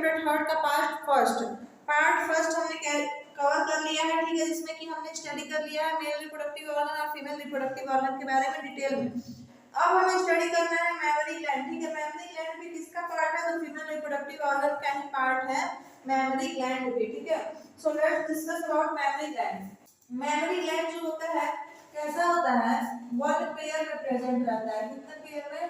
Chapter third का part first हमने cover कर लिया है, ठीक है, जिसमें कि हमने स्टडी कर लिया है मेल रिप्रोडक्टिव ऑर्गन और फीमेल रिप्रोडक्टिव ऑर्गन के बारे में डिटेल में। अब हमें स्टडी करना है मेमोरी ग्लैंड, ठीक है। मेमोरी ग्लैंड भी किसका पार्ट है? तो फीमेल रिप्रोडक्टिव ऑर्गन का ही पार्ट है मेमोरी ग्लैंड भी, ठीक है। So let's discuss about memory gland. Memory gland जो होता है कैसा होता है? वन पेयर में प्रेजेंट रहता है। कितने पेयर में?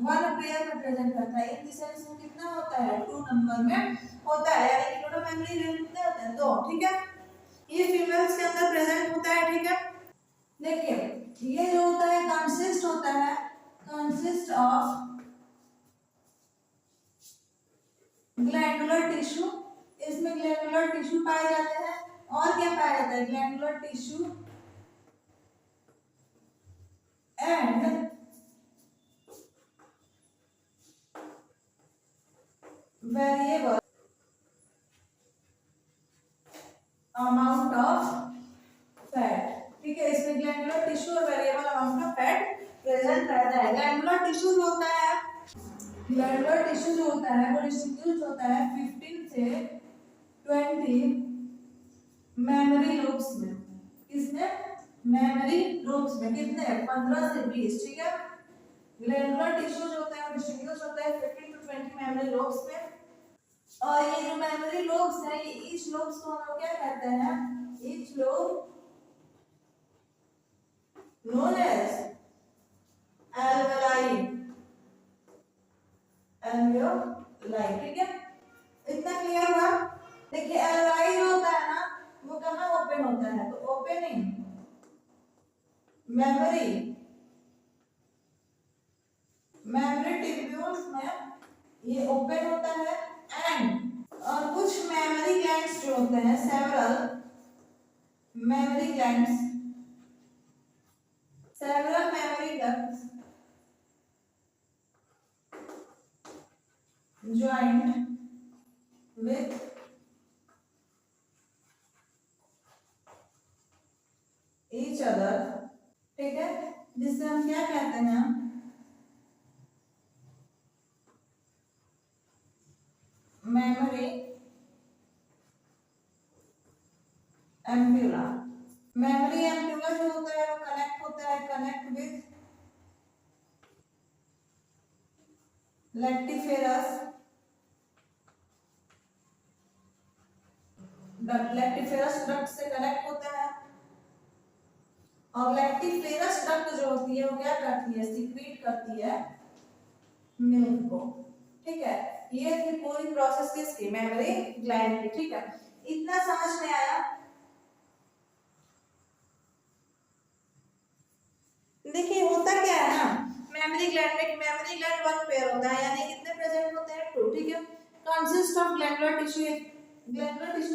वन पेयर में प्रेजेंट रहता है। इन द सेंस में कितना होता है? 2 नंबर में होता है, यानी कि टोटल मेमोरी ग्लैंड कितने होते हैं? 2, ठीक है। ये फीमेल्स के अंदर प्रेजेंट होता है, ठीक है। देखिए ये जो होता है कंसिस्ट ऑफ ग्लैंडुलर टिश्यू। इसमें ग्लैंडुलर टिश्यू पाए जाते हैं। और क्या पाया जाता है? Glandular tissue and variable amount of fat, ठीक है। इसमें ग्लैंडुलर टिश्यू और variable amount of fat present रहता है। ग्लैंडुलर टिश्यू जो होता है वो डिस्ट्रीब्यूट होता है 15 से 20 मेमोरी लोब्स में। किसमें? मेमोरी लोब्स में। कितने? 15 से 20, ठीक है। ग्लैंडुलर टिश्यू जो होता है डिस्ट्रीब्यूट होता है 15 to 20 मेमोरी लोब्स में। और ये जो मेमोरी लोब्स है, ये ईच लोब्स को हम लोग क्या कहते हैं? Each lobe known as alveoli, ठीक है। इतना क्लियर हुआ? देखिए एल्वेओलाई जो होता है ना वो कहाँ ओपन होता है? तो ओपनिंग मेमोरी ट्यूब्यूल्स में ये ओपन होता है। एंड और कुछ मेमोरी ग्लैंड्स जो होते हैं, several memory ducts joined with each other, ठीक है, जिससे हम क्या कहते हैं? Memory ampulla. मेमोरी एम्प्यूला जो होता है वो कनेक्ट विद लैक्टिफेरस डक्ट से कनेक्ट होता है। और लैक्टिफेरस डक्ट जो होती है वो क्या करती है? सीक्रेट करती है मिल्क को, ठीक है। ये थी पूरी प्रोसेस किसकी? मेमोरी ग्लैंड की, ठीक है। इतना समझ में आया? देखिए होता क्या है ना, मेमोरी ग्लैंड वन पेयर होता है, यानी कितने प्रेजेंट होते हैं? 2, ठीक है। कंसिस्ट ऑफ ग्लैंडुलर टिश्यू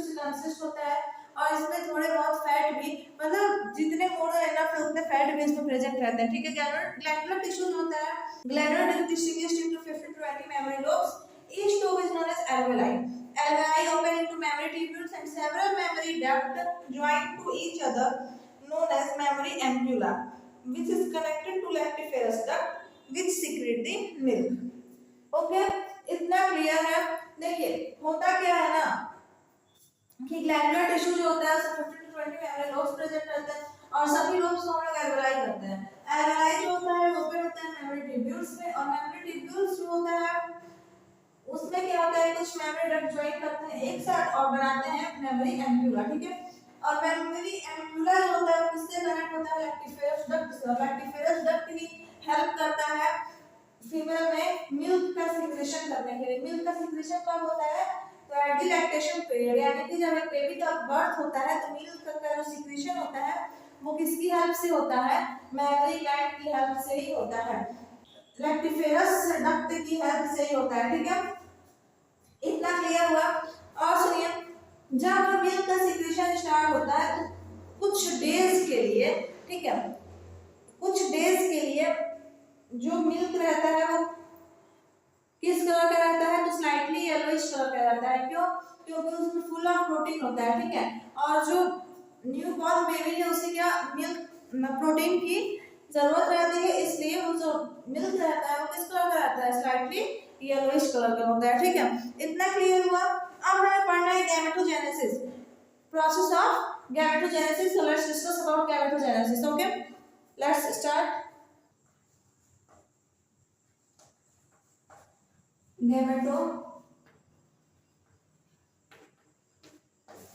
से कंसिस्ट होता है। और इसमें थोड़े बहुत फैट भी, मतलब जितने मोर देन एनफ है उतने फैट भी इसमें प्रेजेंट रहते हैं, ठीक है। ग्लैंडुलर टिश्यू होता है, glandular tissue distributed to 15 to 20 memory lobes. Each lobe is known as alveoli. Alveoli open into memory tubules and several memory ducts joined to each other known as memory ampulla, which is connected to lactiferous duct which secrete the milk. Okay, इतना clear है? देखिए होता क्या है ना कि glandular tissue जो होता है उसमें 15 to 20 मेमोरी लोब्स प्रेजेंट रहते हैं और सभी लोब्स को हम लोग एल्वेओलाई कहते हैं। एल्वेओलाई जो होता है वो ओपन होता है मेमोरी ट्यूब्यूल्स में। और मेमोरी ट्यूब्यूल्स जो होता है उसमें क्या होता है? कुछ मेमोरी डक्ट ज्वाइन करते हैं एक साथ और बनाते हैं मेमोरी एम्प्यूला, ठीक है। और मेमोरी एम्प्यूला जो होता है किससे कनेक्ट होता है? लैक्टिफेरस डक्ट से। और लैक्टिफेरस डक्ट ही हेल्प करता है फीमेल में मिल्क का सिक्रेशन करने के लिए। मिल्क का सिक्रेशन कब होता है? तो एट द लैक्टेशन पीरियड, यानी कि जब एक बेबी का बर्थ होता है तो मिल्क का जो सिक्रेशन होता है वो किसकी हेल्प से होता है? मेमोरी ग्लैंड की हेल्प से ही होता है, लैक्टिफेरस डक्ट की हेल्प से ही होता है, ठीक है। इतना क्लियर हुआ? और सुनिए, जब मिल्क का सिक्रेशन स्टार्ट होता है तो कुछ डेज के लिए, ठीक है, कुछ डेज के लिए जो मिल्क रहता है वो किस कलर का रहता है? तो स्लाइटली येलोइश कलर का रहता है। क्यों? क्योंकि उसमें फुल ऑफ प्रोटीन होता है, ठीक है। और जो न्यू बॉर्न बेबी है उसे क्या मिल्क प्रोटीन की जरूरत रहती है, इसलिए वो जो मिल्क रहता है वो किस कलर का रहता है? स्लाइटली येलोइश कलर का होता है, ठीक है। इतना क्लियर हुआ। अब हमें पढ़ना है gametogenesis, process of gametogenesis. So let's discuss about gametogenesis. Okay, let's start.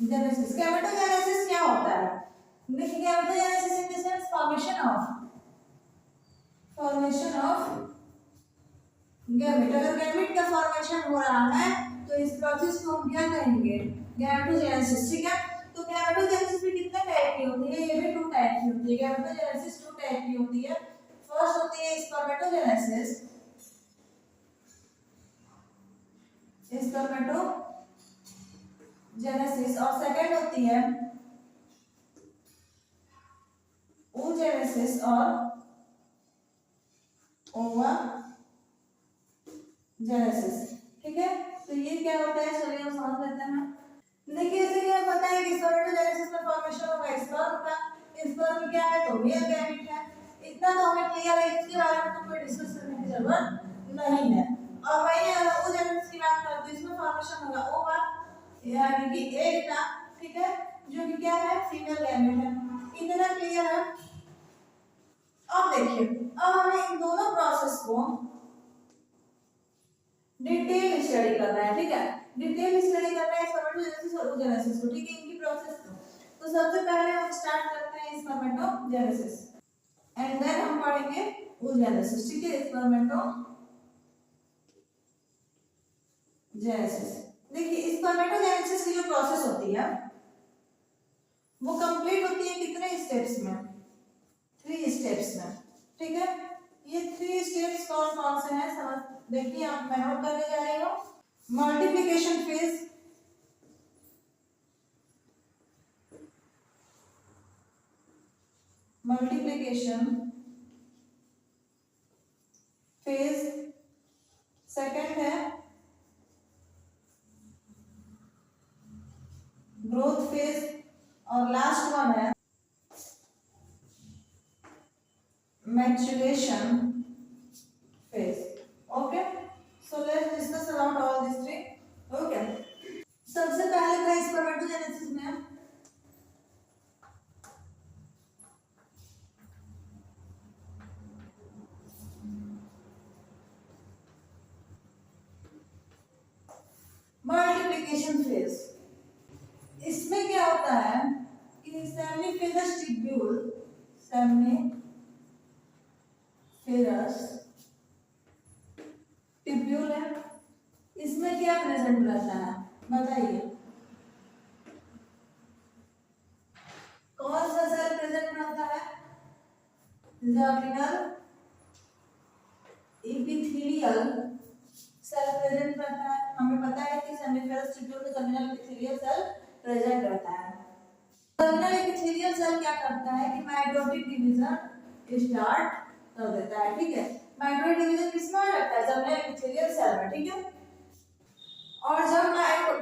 Gametogenesis क्या होता है? देखिए, gametogenesis in the sense formation of gamete. अगर गैमेट का फॉर्मेशन हो रहा है तो इस प्रोसेस को हम क्या कहेंगे? गैमेटोजेनेसिस, ठीक है। तो गैमेटोजेनेसिस भी कितने टाइप की होती है? ये भी 2 टाइप की होती है। गैमेटोजेनेसिस 2 टाइप की होती है। फर्स्ट होती है स्पर्मेटोजेनेसिस, और सेकंड होती है oogenesis और ovogenesis, ठीक है। तो ये क्या होता है, चलिए हम समझ लेते हैं। देखिए, जैसे कि हमें पता है कि स्पर्मेटोजेनेसिस में फॉर्मेशन होगा स्पर्म का। स्पर्म क्या है? तो मेल गैमेट है। इतना तो हमें क्लियर है, इसके बारे में तो कोई डिस्कस करने की जरूरत नहीं है। और वही अगर oogenesis की बात करें तो इसमें फॉर्मेशन होगा ओवा, यानी कि एग का, ठीक है, जो कि क्या है? फीमेल गैमेट है। इतना क्लियर है। अब देखिए, अब हमें इन दोनों प्रोसेस को डिटेल स्टडी करना है, ठीक है। डिटेल स्टडी करना है स्पर्मेटोजेनेसिस और oogenesis को, ठीक है, इनकी प्रोसेस को। तो सबसे पहले हम स्टार्ट करते हैं स्पर्मेटोजेनेसिस एंड देन हम पढ़ेंगे oogenesis, ठीक है। स्पर्मेटोजेनेसिस, देखिए, स्पर्मेटोजेनेसिस की जो प्रोसेस होती है वो कंप्लीट होती है कितने स्टेप्स में? 3 स्टेप्स में, ठीक है। ये 3 स्टेप्स कौन कौन से हैं समझ, देखिए, आप मैं नोट करने जा रही हूँ। मल्टीप्लिकेशन फेज, सेकंड है ग्रोथ फेज और लास्ट वन है maturation phase. Okay, so let's discuss about all this 3। Okay, सबसे पहले था स्पर्मेटोजेनेसिस में मल्टीप्लिकेशन फेज। इसमें क्या होता है कि सेमिफिलस टिब्यूल है, इसमें क्या प्रेजेंट रहता है बताइए? कौन सा सेल प्रेजेंट रहता है? जर्मिनल एपिथेलियल सेल प्रेजेंट रहता है। हमें पता है कि सेमिफिलस टिब्यूल में जर्मिनल एपिथेलियल सेल प्रेजेंट रहता है। जर्मिनल एपिथेलियल सेल क्या करता है कि माइटोटिक डिवीजन स्टार्ट कर देता है, ठीक है। माइटोटिक डिवीजन किसमें रहता है? जर्मिनल एपिथेलियल सेल में, ठीक है। और जब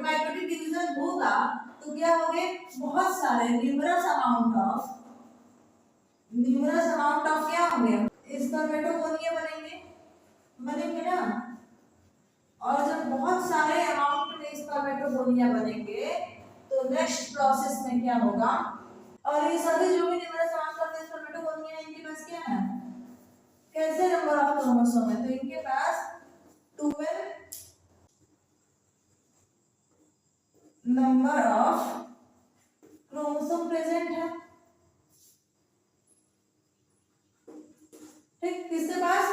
माइटोटिक डिवीजन होगा तो क्या होंगे? बहुत सारे न्यूमरस अमाउंट ऑफ क्या होंगे? स्पर्मेटोगोनिया बनेंगे ना। और जब बहुत सारे अमाउंट में स्पर्मेटोगोनिया बनेंगे तो नेक्स्ट प्रोसेस में क्या होगा? और ये सभी जो भी न्यूमरस अमाउंट ऑफ स्पर्मेटोगोनिया, इनके पास क्या है? कैसे नंबर ऑफ क्रोमोसोम है? तो इनके पास 12 नंबर ऑफ क्रोमोसोम प्रेजेंट है, ठीक। किसके पास?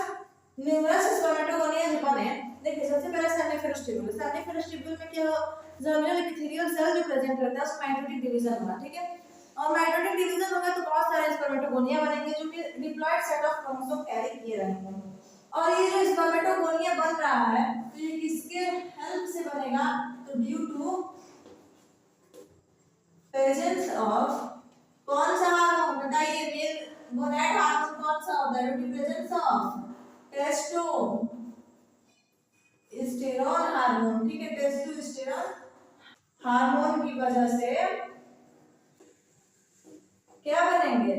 न्यूमरस स्पर्मेटोगोनिया जो बने। देखिए, सबसे पहले सेमिफिलस टिब्यूल में क्या हो? जर्मिनल एपिथेलियल सेल जो प्रेजेंट रहता है उसमें माइटोटिक डिवीजन होगा, ठीक है। और माइटोटिक डिवीजन होगा तो बहुत सारे स्पर्मेटोगोनिया बनेंगे जो कि diploid set of chromosome carry किए रहेंगे। और ये जो स्पर्मेटोगोनिया बन रहा है तो ये किसके हेल्प से बनेगा? तो ड्यू टू प्रेजेंस ऑफ कौन सा हार्मोन बताइए? मेल गोनैड हार्मोन कौन सा होता है? Due to presence of testosterone hormone, ठीक है। टेस्टोस्टेरोन हार्मोन की वजह से क्या बनेंगे?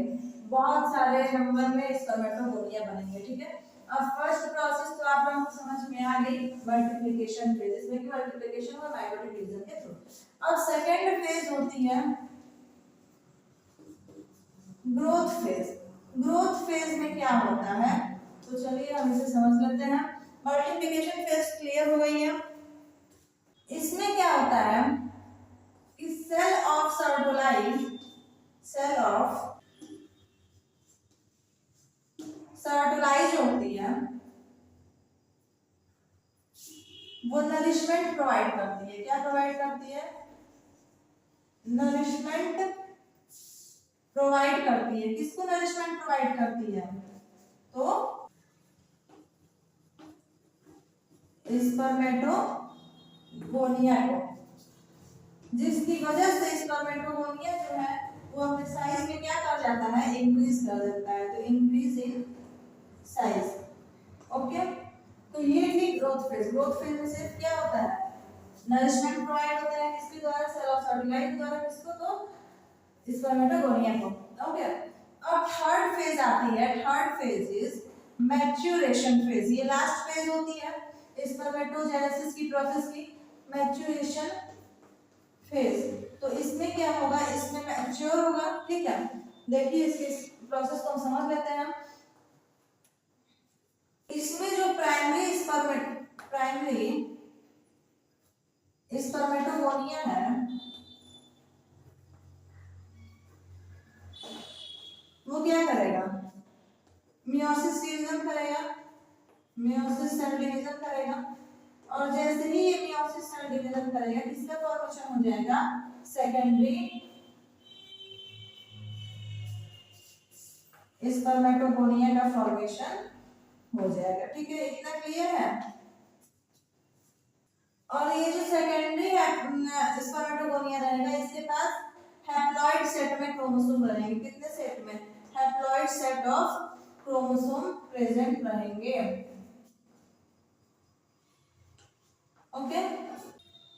बहुत सारे नंबर में स्पर्मेटोगोनिया बनेंगे, ठीक है। अब फर्स्ट प्रोसेस तो आप लोगों को समझ में आ गई, मल्टीप्लिकेशन फेज, इसमें की मल्टीप्लिकेशन और माइटोटिक डिवीजन के थ्रू। अब सेकंड फेज होती है ग्रोथ फेज। ग्रोथ फेज में क्या होता है, तो चलिए हम इसे समझ लेते हैं। मल्टीप्लिकेशन फेज क्लियर हो गई है। इसमें क्या होता है कि सेल ऑफ सर्टोलाइज होती है, वो नरिशमेंट प्रोवाइड करती है। क्या प्रोवाइड करती है? नरिशमेंट प्रोवाइड करती है। किसको नरिशमेंट प्रोवाइड करती है? तो स्पर्मेटोगोनिया को, जिसकी वजह से स्पर्मेटोगोनिया जो है वो अपने साइज में क्या कर जाता है? इंक्रीज कर देता है। तो इंक्रीज इन साइज। ओके, तो ये थी ग्रोथ फेज। ग्रोथ फेज में सिर्फ क्या होता है? नरिशमेंट प्रोवाइड होता है किसके द्वारा? सेल ऑफ सर्टोलाइज द्वारा। किसको? तो स्पर्मेटोगोनिया को। ओके, अब थर्ड फेज आती है। Third phase is maturation phase. ये लास्ट फेज होती है स्पर्मेटोजेनेसिस की प्रोसेस की, मैच्योरेशन फेज। तो इसमें क्या होगा? इसमें मैच्योर होगा। ठीक है, देखिए इसके प्रोसेस को हम समझ लेते हैं। इसमें जो प्राइमरी स्पर्मेटोगोनिया है वो क्या करेगा? मियोसिस डिवीजन करेगा, मियोसिस सेल डिवीजन करेगा। और जैसे ही ये मियोसिस सेल डिवीजन करेगा किसका फॉर्मेशन हो जाएगा? सेकेंडरी स्पर्मेटोगोनिया का फॉर्मेशन हो जाएगा। ठीक है, इतना क्लियर है। और ये जो सेकेंडरी स्पर्मेटोगोनिया रहेगा इसके पास हैप्लॉइड सेट में क्रोमोसोम रहेंगे। कितने सेट में? Haploid set of chromosome present रहेंगे। ओके,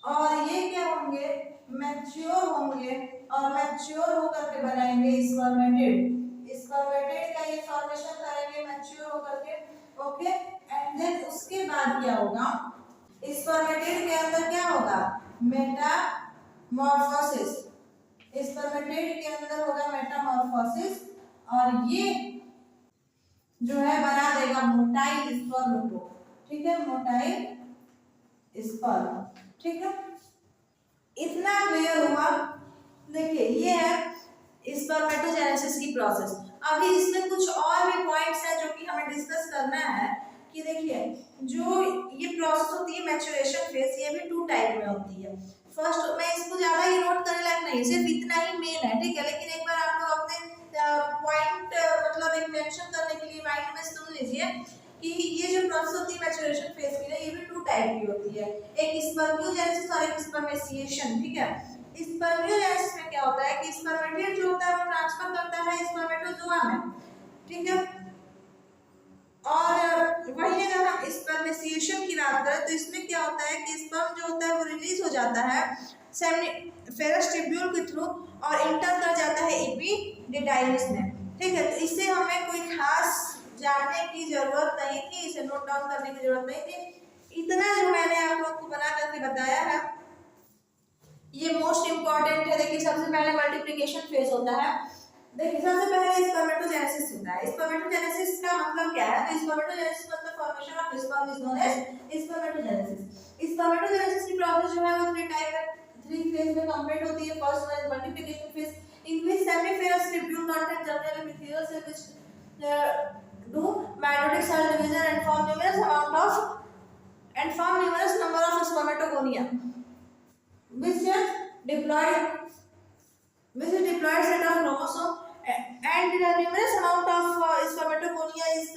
और ये क्या होंगे? मैच्योर होंगे, और मैच्योर होकर के बनाएंगे स्पर्मेटेड। स्पर्मेटेड का ये फॉर्मेशन करेंगे मैच्योर होकर के। ओके, एंड देन उसके बाद क्या होगा? स्पर्मेटेड के अंदर क्या होगा? मेटामॉर्फोसिस। स्पर्मेटेड के अंदर होगा मेटामॉर्फोसिस, और ये जो है बना देगा मोटाइल स्पर्म को। ठीक है, मोटाइल स्पर्म। ठीक है, इतना क्लियर हुआ। देखिए ये है स्पर्मेटोजेनेसिस की प्रोसेस। अभी इसमें कुछ और भी पॉइंट्स हैं जो कि हमें डिस्कस करना है। कि देखिए जो ये प्रोसेस होती है मैच्योरेशन फेज, ये भी 2 टाइप में होती है। फर्स्ट, मैं इसको ज्यादा ही नोट करने लायक नहीं, सिर्फ इतना ही मेन है। ठीक है, लेकिन एक बार आप लोग अपने पॉइंट मतलब एक मेंशन करने के लिए माइंड में सुन लीजिए कि ये जो प्रोसेस होती है मैच्योरेशन फेज की ना, ये भी 2 टाइप की होती है। एक स्पर्मियोजेनेसिस और एक स्पर्मेसिएशन। ठीक है, स्पर्मियोजेनेसिस में क्या होता है कि स्पर्मेटिड जो होता है वो ट्रांसफर करता है स्पर्मेटोजोआ में। ठीक है, और वही अगर हम स्पर्मेसिएशन की बात करें तो इसमें क्या होता है कि स्पर्म जो होता है वो रिलीज हो जाता है सेमिनिफेरस ट्यूब्यूल के थ्रू और इंटर कर जाता है एपिडिडाइमिस में। ठीक है, तो इससे हमें कोई खास जानने की जरूरत नहीं थी, इसे नोट डाउन करने की जरूरत नहीं थी। इतना जो मैंने आप लोगों को बना करके बताया है ये मोस्ट इंपॉर्टेंट है। देखिए सबसे पहले मल्टीप्लिकेशन फेज होता है। देखिए सबसे पहले स्पर्मेटोजेनेसिस होता है। स्पर्मेटोजेनेसिस का मतलब क्या है? तो स्पर्मेटोजेनेसिस मतलब formation of sperm is known as spermatogenesis. Spermatogenesis की प्रोसेस जो है वो 3 फेज में कंप्लीट होती है। First one is multiplication phase in which seminiferous tubule contain germinal epithelial cell which do mitotic cell division and form numerous number of spermatogonia which is diploid set of chromosome, and numerous amount of spermatogonia is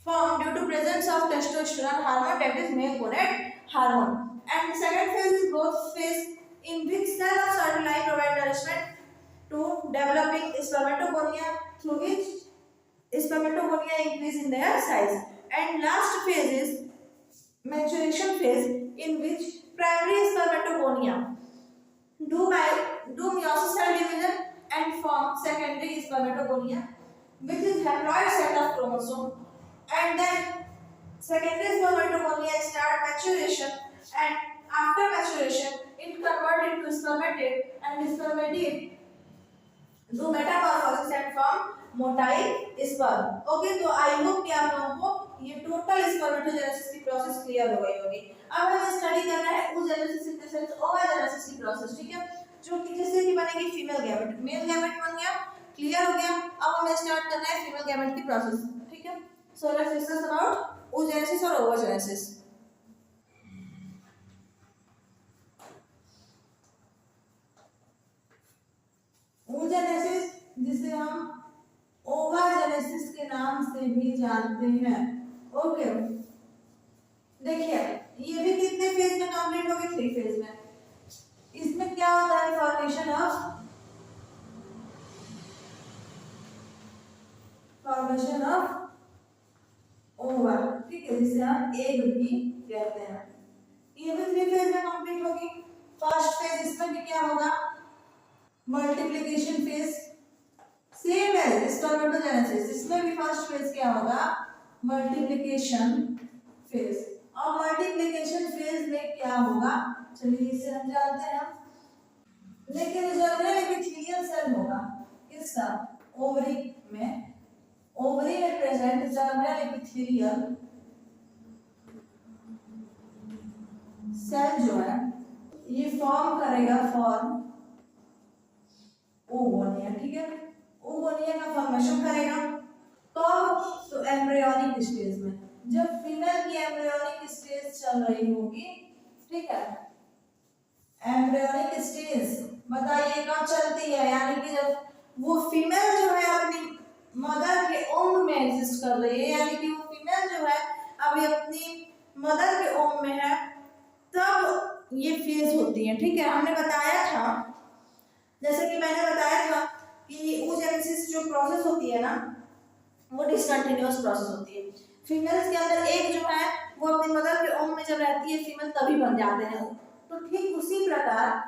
formed due to presence of testosterone hormone, that is male gonad hormone. And second phase is growth phase in which cell of certified provide nourishment to developing spermatogonia through which spermatogonia increase in their size. And last phase is maturation phase in which primary spermatogonia do meiosis cell division and form secondary spermatogonia which is haploid set of chromosome and then secondary spermatogonia start maturation, and after maturation it convert into spermatid, and spermatid do metamorphosis and form motile sperm. Okay, तो I hope कि आप लोगों को ये total spermatogenesis की process clear हो गई होगी। अब हमें स्टडी करना है oogenesis in the sense oogenesis की प्रोसेस, ठीक है, जो कि जिससे कि बनेगी फीमेल गैमेट। मेल गैमेट बन गया, क्लियर हो गया। अब हमें स्टार्ट करना है फीमेल गैमेट की प्रोसेस, ठीक है। So let's discuss about oogenesis और oogenesis। oogenesis जिसे हम ओवाजेनेसिस के नाम से भी जानते हैं। ओके, देखिए ये भी कितने फेज में कंप्लीट होगी? 3 फेज में। इसमें क्या होता है? फॉर्मेशन ऑफ ओवा, ठीक है, जिसे हम एग भी कहते हैं। ये भी 3 फेज में कंप्लीट होगी। फर्स्ट फेज इसमें भी क्या होगा? मल्टीप्लिकेशन फेज, सेम है स्पर्मेटोजेनेसिस। इसमें भी फर्स्ट फेज क्या होगा? Multiplication phase. और मल्टीप्लिकेशन फेज में क्या होगा? चलिए इसे हम जानते हैं। लेकिन जर्मिनल एपिथेलियल सेल होगा किसका? ओवरी में। ओवरी में प्रेजेंट जर्मिनल एपिथेलियल सेल जो है ये फॉर्म करेगा ओवोनिया, ठीक है। ओवोनिया का फॉर्मेशन करेगा कब? तो एम्ब्रियोनिक स्टेज में, जब फीमेल की एम्ब्रियोनिक स्टेज चल रही होगी, ठीक है। एम्ब्रियोनिक स्टेज बताइए कब चलती है? यानी कि जब वो फीमेल जो है अपनी मदर के ओम में एग्जिस्ट कर रही है, यानी कि वो फीमेल जो है अभी अपनी मदर के ओम में है, तब ये फेज होती है, ठीक है। हमने बताया था, जैसे कि मैंने बताया था कि oogenesis जो प्रोसेस होती है ना, वो डिसकंटिन्यूअस प्रोसेस होती है। फीमेल्स के अंदर एक जो है वो अपनी मदर के ओम में जब रहती है फीमेल, तभी बन जाते हैं। तो ठीक उसी प्रकार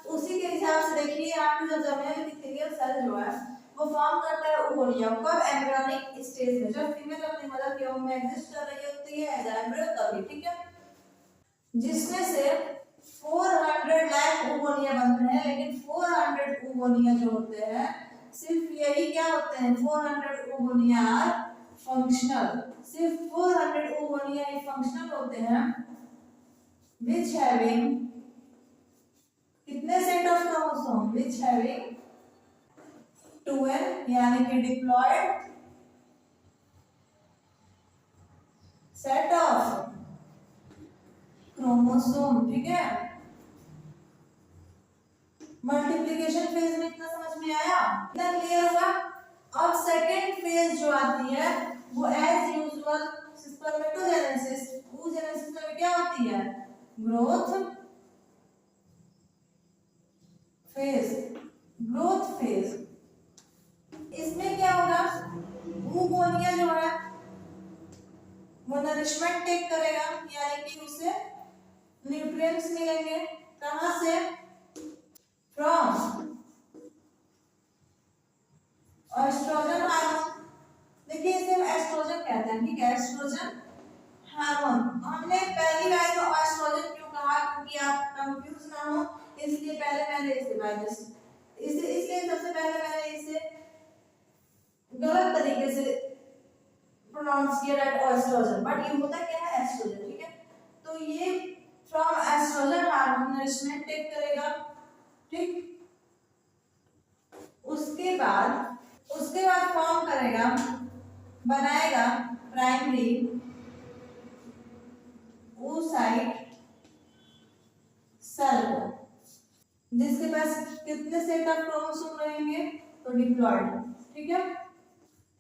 उसी के हिसाब से देखिए, आपकी जब जर्मिनल एपिथेलियल सेल जो है वो फॉर्म करता है ओवोनिया कब? एम्ब्रियोनिक स्टेज में, जब फीमेल अपनी मदर के ओम में एग्जिस्ट कर रही होती है एज एम्ब्रियो, तभी, ठीक है। जिसमें से 400 लाख ओवोनिया बनते हैं, लेकिन 400 ओवोनिया जो होते हैं सिर्फ यही क्या होते हैं? 400 ओवोनिया फंक्शनल। सिर्फ 400 ओवोनिया ही फंक्शनल होते हैं, which having कितने set of chromosome? which having 12, यानी कि डिप्लॉयड सेट ऑफ क्रोमोसोम, ठीक है। मल्टीप्लिकेशन फेज में इतना समझ में आया? इतना क्लियर हुआ? अब सेकंड फेज जो आती है वो एज यूजुअल स्पर्मेटोजेनेसिस। oogenesis में क्या होती है? Growth phase. इसमें क्या होगा? oogonia जो है वो नरिशमेंट टेक करेगा, यानी कि उसे न्यूट्रिएंट्स मिलेंगे। कहां से? From estrogen hormone. देखिए इसे हम एस्ट्रोजन कहते हैं, ठीक है, एस्ट्रोजन हार्मोन। हमने पहली बार तो एस्ट्रोजन क्यों कहा? क्योंकि आप कंफ्यूज ना हो, इसलिए पहले मैंने इसलिए सबसे पहले मैंने इसे गलत तरीके से प्रोनाउंस किया दैट एस्ट्रोजन, बट ये होता क्या है? एस्ट्रोजन, ठीक है। तो ये from estrogen hormone nourishment take करेगा, ठीक। उसके बाद फॉर्म करेगा, बनाएगा प्राइमरी oocyte सेल को, जिसके पास कितने सेट ऑफ क्रोमोसोम रहेंगे? तो डिप्लॉयड, ठीक है।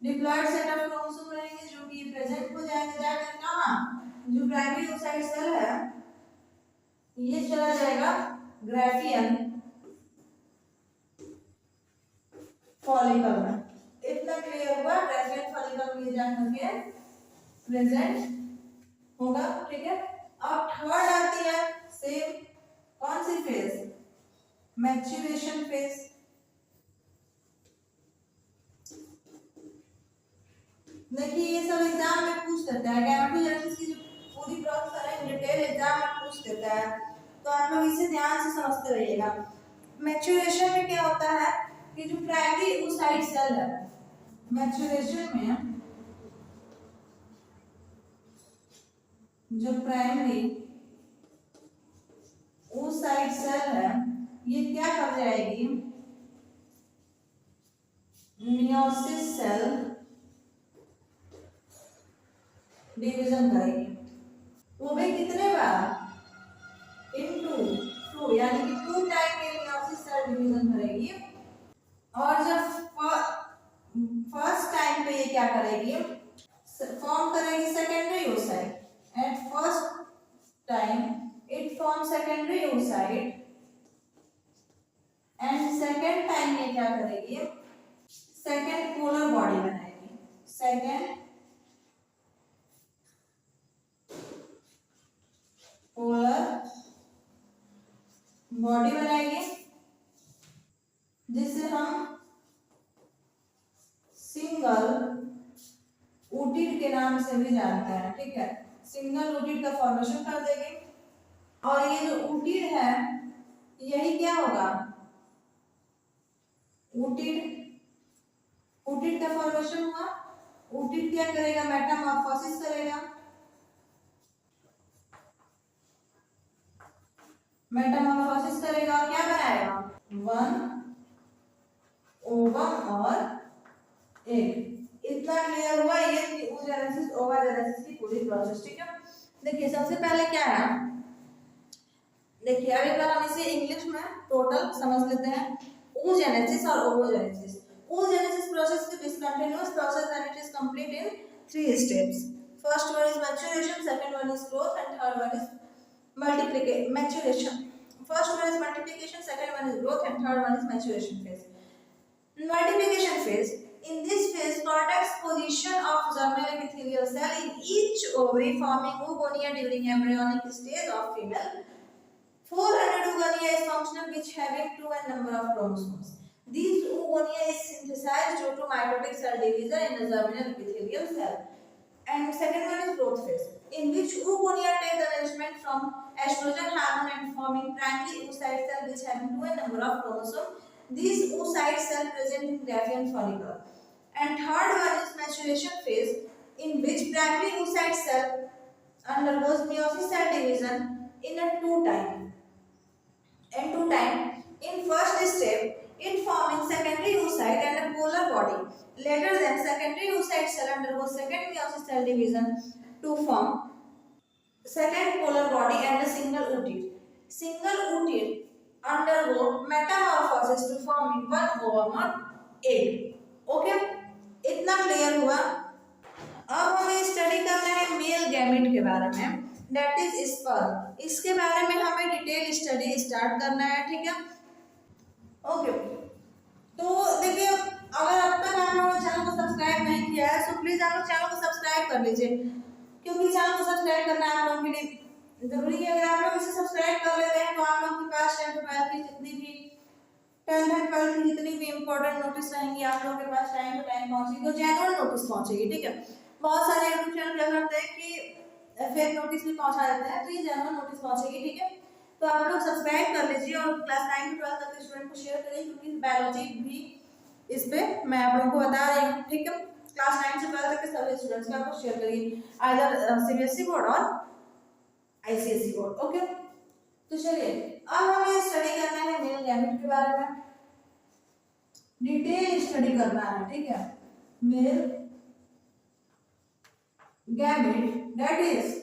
डिप्लॉयड सेट ऑफ क्रोमोसोम रहेंगे जो कि प्रेजेंट हो जाएगा कहां? जो प्राइमरी oocyte सेल है ये चला जाएगा ग्राफियन फॉलिकल में। इतना क्लियर हुआ? ग्राफियन फॉलिकल में जाकर के प्रेजेंट होगा, ठीक है। अब थर्ड आती है सेम, कौन सी फेज? Maturation phase. देखिए ये सब एग्जाम में पूछ देता है, गैमेटोजेनेसिस की जो पूरी प्रोसेस है डिटेल एग्जाम में पूछ देता है, तो आप लोग इसे ध्यान से समझते रहिएगा। मैच्योरेशन में क्या होता है कि जो प्राइमरी oocyte सेल है, मैच्योरेशन में जो प्राइमरी oocyte सेल है ये क्या कर जाएगी, मियोसिस सेल डिवीजन करेगी। वो भी कितने बार, इनटू टू, यानी कि 2 टाइम ये मियोसिस सेल डिवीजन करेगी। और जब फर्स्ट टाइम पे ये क्या करेगी, फॉर्म करेगी secondary oocyte। At first time it form secondary oocyte and second time ये क्या करेगी, सेकेंड पोलर बॉडी बनाएगी, सेकेंड पोलर बॉडी बनाएगी, जिसे हम सिंगल ऊटिड के नाम से भी जानते हैं। ठीक है, सिंगल ऊटिड का फॉर्मेशन कर देगी। और ये जो ऊटिड है यही क्या होगा, ऊटिड, ऊटिड का फॉर्मेशन हुआ। ऊटिड क्या करेगा, मेटामॉर्फोसिस करेगा, मेटामॉर्फोसिस करेगा और क्या बनाएगा, वन ओवम और एग। इतना क्लियर हुआ ये oogenesis ओवाजेनेसिस की पूरी प्रोसेस। ठीक है, देखिए सबसे पहले क्या है, देखिए अब एक बार हम इसे इंग्लिश में टोटल समझ लेते हैं, oogenesis और ovogenesis। oogenesis process is a discontinuous process and it is complete in 3 steps. First one is maturation, second one is growth, and third one is multiplication. Maturation. First one is multiplication, second one is growth, and third one is maturation phase. Multiplication phase. In this phase, contact position of germinal epithelial cell in each ovary forming oogonia during embryonic stage of female. 400 oogonia is functional, which having 2 n number of chromosomes. These oogonia is synthesized due to mitotic cell division in the germinal epithelial cell. And second one is growth phase, in which oogonia take the nourishment from estrogen hormone and forming primary oocyte cell, which having 2 n number of chromosomes. These oocyte cell present in Graafian follicle. And third one is maturation phase, in which primary oocyte cell undergoes meiosis cell division in a 2 time. And 2 time. In first step, it forming secondary oocyte and a polar body. Later than secondary oocyte cell undergoes second meiosis cell division to form second polar body and a single oocyte. Single oocyte undergo metamorphosis to forming one ovum or egg. Okay? इतना clear हुआ। अब हमें study करना है male gamete के बारे में, that is sperm. इसके बारे में हमें डिटेल स्टडी स्टार्ट करना है। ठीक है, ओके। तो देखिए अगर अब तक आप लोगों ने चैनल को सब्सक्राइब नहीं किया है तो प्लीज आप लोग चैनल को सब्सक्राइब कर लीजिए, क्योंकि चैनल को सब्सक्राइब करना आप लोगों के लिए जरूरी है। अगर आप लोग इसे सब्सक्राइब कर लेते हैं तो आप लोगों के पास 10th 12th की जितनी भी 10th and 12th की जितनी भी इंपॉर्टेंट नोटिस रहेंगी आप लोगों के पास टाइम टू टाइम पहुंचेगी, तो जेन्युइन नोटिस पहुंचेगी। ठीक है, बहुत सारे यूट्यूब चैनल क्या करते हैं कि फेक नोटिस भी पहुंचा देते हैं, तो ये जेन्युइन नोटिस पहुंचेगी। ठीक है, तो आप लोग सब्सक्राइब कर लीजिए और क्लास 9 से 12 तक के स्टूडेंट को शेयर करिए, क्योंकि बायोलॉजी भी इस पे मैं आप लोगों को बता रही हूँ। ठीक है, क्लास 9 से 12 तक के सभी स्टूडेंट्स का आपको शेयर करिए, आइदर सीबीएसई बोर्ड और आईसीएसई बोर्ड। ओके, तो चलिए अब हमें स्टडी करना है मेल गैमेट के बारे में, डिटेल स्टडी करना है। ठीक है, male gamete that is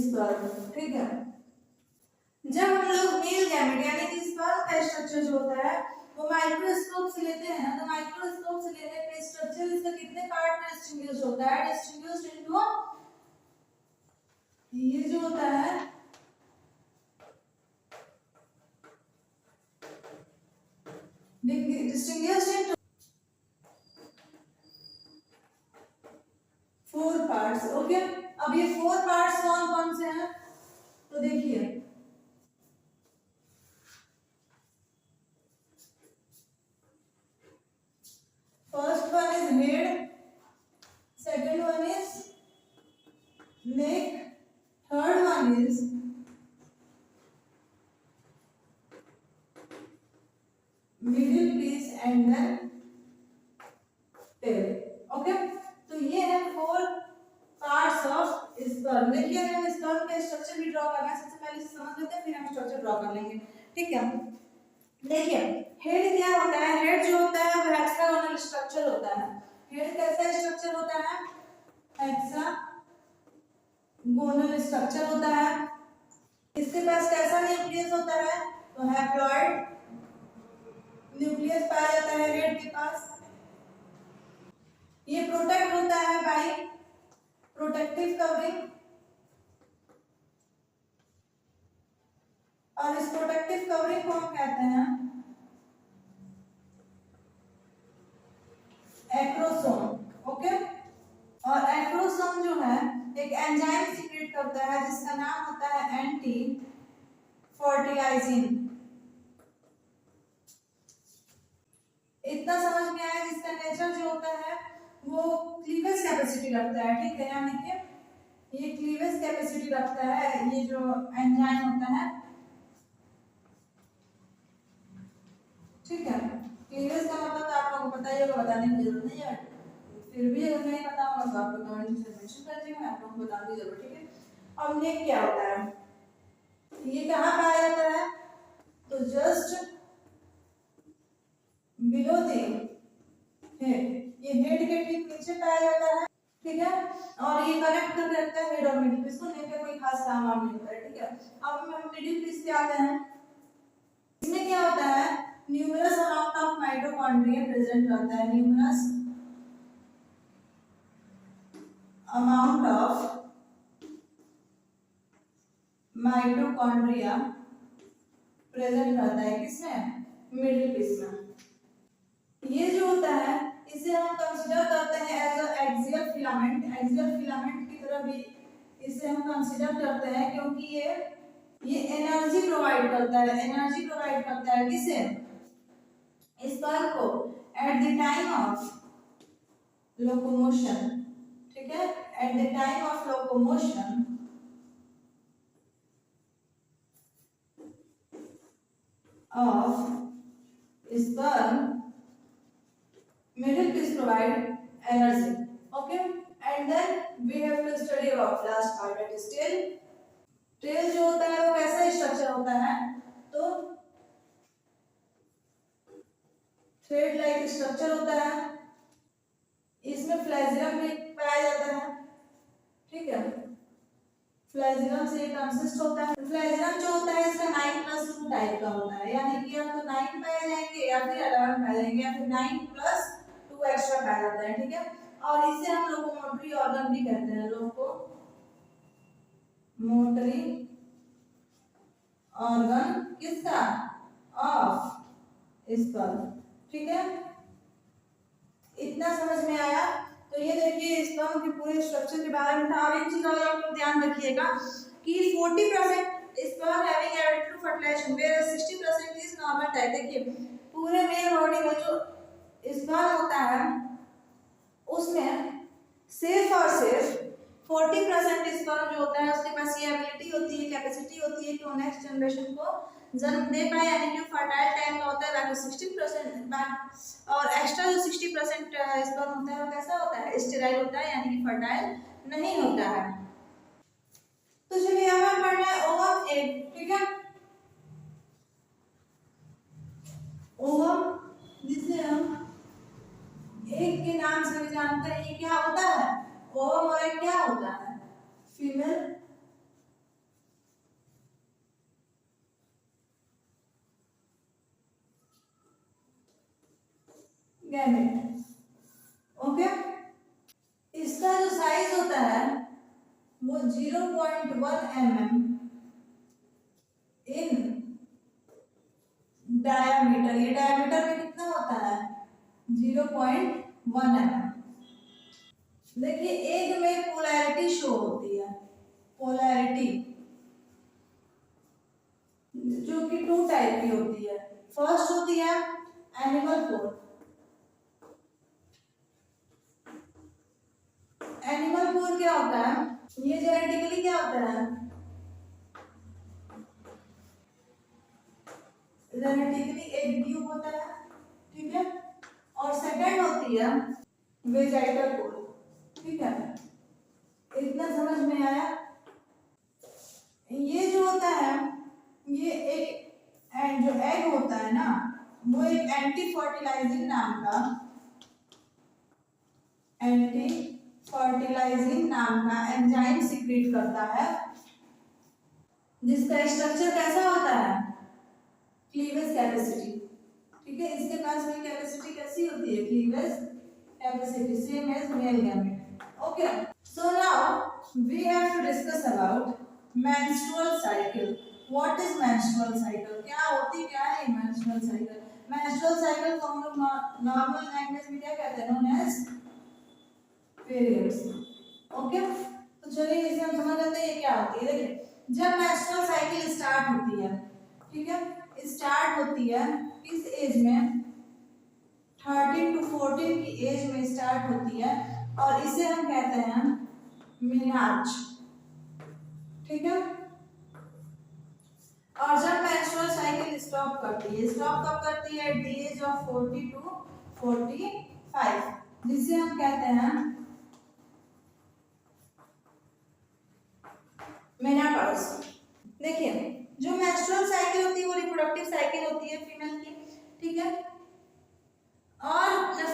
sperm. ठीक है, जब हम लोग मेल गैमेट यानी कि स्पर्म का स्ट्रक्चर जो होता है वो माइक्रोस्कोप से लेते हैं, तो माइक्रोस्कोप से लेने पे स्ट्रक्चर इसका कितने पार्ट में डिस्टिंग्विश होता है, डिस्टिंग्विश्ड इनटू, ये जो होता है डिस्टिंग्विश्ड इनटू 4 पार्ट्स। ओके, अब ये 4 पार्ट्स कौन कौन से हैं, तो देखिए middle piece and then tail. Okay, तो ये है 4 पार्ट्स ऑफ स्पर्म। देखिए हम स्पर्म का स्ट्रक्चर भी ड्रॉ करना है, सबसे पहले समझ लेते हैं फिर हम स्ट्रक्चर ड्रॉ कर लेंगे। ठीक है, देखिए हेड क्या होता है, हेड जो होता है वो हेक्सागोनल स्ट्रक्चर होता है। हेड कैसा स्ट्रक्चर होता है, हेक्सागोनल स्ट्रक्चर होता है। इसके पास कैसा न्यूक्लियस होता है, तो हैप्लॉइड न्यूक्लियस पाया जाता है हेड के पास। ये प्रोटेक्ट होता है बाय प्रोटेक्टिव कवरिंग, और इस प्रोटेक्टिव कवरिंग को हम कहते हैं एक्रोसोम। ओके, और एक्रोसोम जो है एक एंजाइम सीक्रेट करता है जिसका नाम होता है एंटी फोर्टिलाइजिन। इतना समझ में आया, जिसका नेचर जो होता है वो क्लीवेज कैपेसिटी रखता है। ठीक है, यानी कि ये क्लीवेज कैपेसिटी रखता है, ये जो एंजाइम होता है। ठीक है, क्लीवेज का मतलब तो आप लोगों को पता ही होगा, बताने की जरूरत नहीं है, फिर भी अगर नहीं पता होगा तो आप लोग कमेंट में मेंशन कर दीजिए, मैं आप लोगों को बताऊंगी जरूर। ठीक है, अब नेक क्या होता है, ये कहाँ पाया जाता है, तो जस्ट बिलो द हेड, ये हेड के ठीक नीचे पाया जाता है। ठीक है, और ये कनेक्ट कर रखता है हेड और मिडिल पीस को, नेक का कोई खास काम आप नहीं होता है। ठीक है, अब हम मिडिल पीस पे आते हैं। इसमें क्या होता है, numerous amount of mitochondria present रहता है, numerous amount of mitochondria present रहता है किसमें, मिडिल पीस में। ये जो होता है इसे हम कंसीडर करते हैं as a axial filament, axial filament की तरह भी इसे हम कंसीडर करते हैं, क्योंकि ये एनर्जी प्रोवाइड करता है, एनर्जी प्रोवाइड करता है किसे, स्पर्म को, at the time of locomotion. ठीक है, at the time of locomotion of sperm, middle piece provide energy. Okay, and then we have to study about last part, that is tail. tail जो होता है वो कैसा structure होता है, तो थ्रेड लाइक स्ट्रक्चर होता है, इसमें फ्लैजिलम भी पाया जाता है। ठीक है, फ्लैजिलम से कंसिस्ट होता है। फ्लैजिलम जो होता है इसका 9+2 टाइप का होता है, यानी कि या तो 9 पाए जाएंगे या फिर 11 पाए जाएंगे, या फिर 9+2 एक्स्ट्रा पाया जाता है। ठीक है, और इसे हम लोकोमोटरी ऑर्गन भी कहते हैं, लोकोमोटरी ऑर्गन किसका, ऑफ स्पर्म। ठीक है, इतना समझ में आया। तो ये देखिए स्पर्म के पूरे स्ट्रक्चर के बारे में था। और एक चीज और आप लोग ध्यान रखिएगा कि 40% sperm having ability to fertilization where 60% is normal type. देखिए पूरे मेल बॉडी में जो स्पर्म होता है उसमें सिर्फ और सिर्फ 40% स्पर्म जो होता है उसके पास ये एबिलिटी होती है, कैपेसिटी होती है कि वो नेक्स्ट जनरेशन को जन्म दे पाए, यानी कि फर्टाइल टाइम का होता है। बाकी 60% और एक्स्ट्रा जो 60% स्पर्म होता है वो कैसा होता है, स्टेराइल होता है, यानी कि फर्टाइल नहीं होता है। तो चलिए हमें पढ़ना है ओवम एग। ठीक है, ओवम जिसे हम एग के नाम से भी जानते हैं, ये क्या होता है, ओवम और एग क्या होता है, फीमेल गैमेट। ओके, इसका जो साइज होता है वो 0.1 mm इन डायमीटर। ये डायमीटर में कितना होता है, 0.1 mm। देखिए एग में पोलैरिटी शो होती है, पोलैरिटी जो कि 2 टाइप की होती है। फर्स्ट होती है एनिमल पोल। एनिमल पोल क्या होता है, ये जेनेटिकली क्या होता है, जेनेटिकली एक ट्यूब होता है, सेकंड होती है वेजाइटल पोल, ठीक है, इतना समझ में आया। ये जो होता है ये एक जो एग होता है ना वो एक एंटी फर्टिलाइजिंग नाम का एंजाइम सीक्रेट करता है, जिसका स्ट्रक्चर कैसा होता है, क्लीवेज कैपेसिटी, ठीक है, इसके पास में कैपेसिटी कैसी होती है, cleavage capacity, same age male gamete. Okay, so now we have to discuss about menstrual cycle. What is menstrual cycle, क्या होती क्या है मेंस्ट्रुअल साइकिल? मेंस्ट्रुअल साइकिल को हम लोग नॉर्मल लैंग्वेज में क्या कहते हैं, नोन एज पीरियड्स। ओके, तो चलिए इसे हम समझ लेते हैं ये क्या होती है। देखिए, जब मेंस्ट्रुअल साइकिल स्टार्ट होती है, ठीक है, स्टार्ट होती है किस एज में, 13 to 14 की एज में स्टार्ट होती है और इसे हम कहते हैं मेनार्च, ठीक है। और जब मेंस्ट्रुअल साइकिल स्टॉप करती है, स्टॉप कब करती है, at the age of 40 to 45, जिसे हम कहते हैं मेनोपॉज। देखिए, जो मेंस्ट्रुअल साइकिल होती है वो रिप्रोडक्टिव साइकिल होती है फीमेल की, ठीक है, और the